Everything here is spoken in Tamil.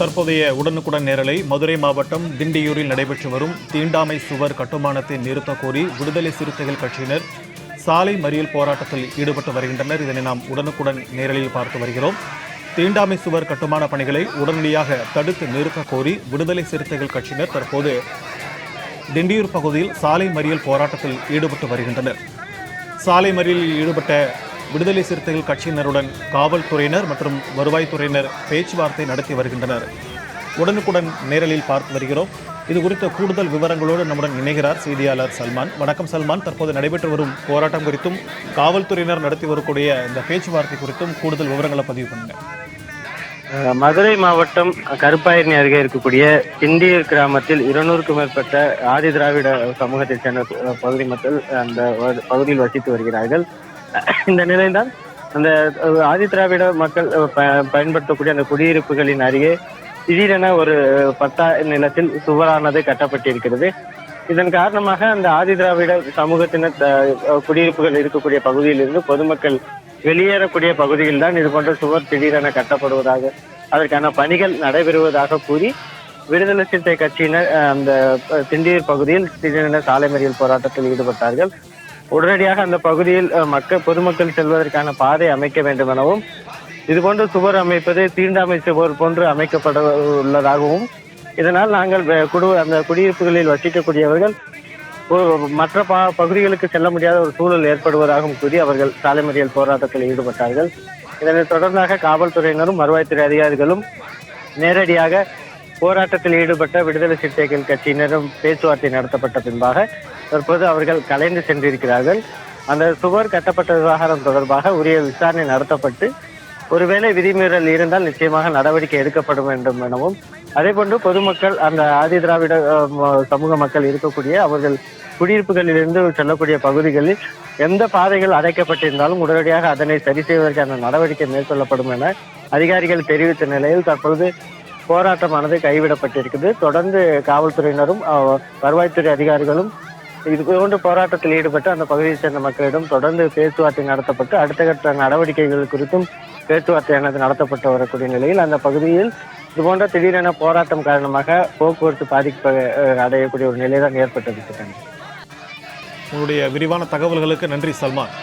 தற்போதைய உடனுக்குடன் நேரலை மதுரை மாவட்டம் திண்டியூரில் நடைபெற்று வரும் தீண்டாமை சுவர் கட்டுமானத்தை நிறுத்த கோரி விடுதலை சிறுத்தைகள் கட்சியினர் சாலை மறியல் போராட்டத்தில் ஈடுபட்டு வருகின்றனர். இதனை நாம் உடனுக்குடன் நேரலில் பார்த்து வருகிறோம். தீண்டாமை சுவர் கட்டுமான பணிகளை உடனடியாக தடுத்து நிறுத்த கோரி விடுதலை சிறுத்தைகள் கட்சியினர் தற்போது திண்டியூர் பகுதியில் சாலை மறியல் போராட்டத்தில் ஈடுபட்டு வருகின்றனர். சாலை மறியலில் ஈடுபட்ட விடுதலை சிறுத்தைகள் கட்சியினருடன் காவல்துறையினர் மற்றும் வருவாய்த்துறையினர் பேச்சுவார்த்தை நடத்தி வருகின்றனர். உடனுக்குடன் நேரலில் பார்த்து வருகிறோம். இது குறித்த கூடுதல் விவரங்களோடு நம்முடன் இணைகிறார் செய்தியாளர் சல்மான். வணக்கம் சல்மான். தற்போது நடைபெற்று வரும் போராட்டம் குறித்தும் காவல்துறையினர் நடத்தி வரக்கூடிய இந்த பேச்சுவார்த்தை குறித்தும் கூடுதல் விவரங்களை பதிவு பண்ணுங்க. மதுரை மாவட்டம் கருப்பாயணி அருகே இருக்கக்கூடிய திண்டியூர் கிராமத்தில் 200க்கும் மேற்பட்ட ஆதி திராவிட சமூகத்தைச் சேர்ந்த பகுதி மக்கள் அந்த பகுதியில் வசித்து வருகிறார்கள். இந்த நிலையில்தான் அந்த ஆதி திராவிட மக்கள் பயன்படுத்தக்கூடிய அந்த குடியிருப்புகளின் அருகே திடீரென ஒரு பட்டா நிலத்தில் சுவரானது கட்டப்பட்டிருக்கிறது. இதன் காரணமாக அந்த ஆதி திராவிட சமூகத்தினர் குடியிருப்புகள் இருக்கக்கூடிய பகுதியிலிருந்து பொதுமக்கள் வெளியேறக்கூடிய பகுதியில் தான் இது போன்ற சுவர் திடீரென கட்டப்படுவதாக அதற்கான பணிகள் நடைபெறுவதாக கூறி விடுதலை சிறுத்தை கட்சியினர் அந்த திண்டியூர் பகுதியில் திடீரென சாலை மறியல் போராட்டத்தில் ஈடுபட்டார்கள். உடனடியாக அந்த பகுதியில் பொதுமக்கள் செல்வதற்கான பாதை அமைக்க வேண்டும் எனவும் இதுபோன்று சுவர் அமைப்பது தீண்டாமை சுவர் போன்று அமைக்கப்பட உள்ளதாகவும் இதனால் நாங்கள் அந்த குடியிருப்புகளில் வசிக்கக்கூடியவர்கள் மற்ற பகுதிகளுக்கு செல்ல முடியாத ஒரு சூழல் ஏற்படுவதாகவும் கூறி அவர்கள் சாலை மறியல் போராட்டத்தில் ஈடுபட்டார்கள். இதனைத் தொடர்ந்தாக காவல்துறையினரும் வருவாய்த்துறை அதிகாரிகளும் நேரடியாக போராட்டத்தில் ஈடுபட்ட விடுதலை சிறுத்தைகள் கட்சியினரும் பேச்சுவார்த்தை நடத்தப்பட்ட பின்பாக தற்போது அவர்கள் கலைந்து சென்றிருக்கிறார்கள். அந்த சுவர் கட்டப்பட்ட விவகாரம் தொடர்பாக உரிய விசாரணை நடத்தப்பட்டு ஒருவேளை விதிமீறல் இருந்தால் நிச்சயமாக நடவடிக்கை எடுக்கப்படும் வேண்டும் எனவும் அதேபோன்று பொதுமக்கள் அந்த ஆதி திராவிட சமூக மக்கள் இருக்கக்கூடிய அவர்கள் குடியிருப்புகளிலிருந்து செல்லக்கூடிய பகுதிகளில் எந்த பாதைகள் அடைக்கப்பட்டிருந்தாலும் உடனடியாக அதனை சரி செய்வதற்கான நடவடிக்கை மேற்கொள்ளப்படும் என அதிகாரிகள் தெரிவித்த நிலையில் தற்பொழுது போராட்டமானது கைவிடப்பட்டிருக்குது. தொடர்ந்து காவல்துறையினரும் வருவாய்த்துறை அதிகாரிகளும் இது போன்ற போராட்டத்தில் ஈடுபட்டு அந்த பகுதியைச் சேர்ந்த மக்களிடம் தொடர்ந்து பேச்சுவார்த்தை நடத்தப்பட்டு அடுத்த கட்ட நடவடிக்கைகள் குறித்தும் பேச்சுவார்த்தையானது நடத்தப்பட்டு வரக்கூடிய நிலையில் அந்த பகுதியில் இதுபோன்ற திடீரென போராட்டம் காரணமாக போக்குவரத்து பாதிப்பு அடையக்கூடிய ஒரு நிலை தான் ஏற்பட்டிருக்கிறது. உங்களுடைய விரிவான தகவல்களுக்கு நன்றி சல்மான்.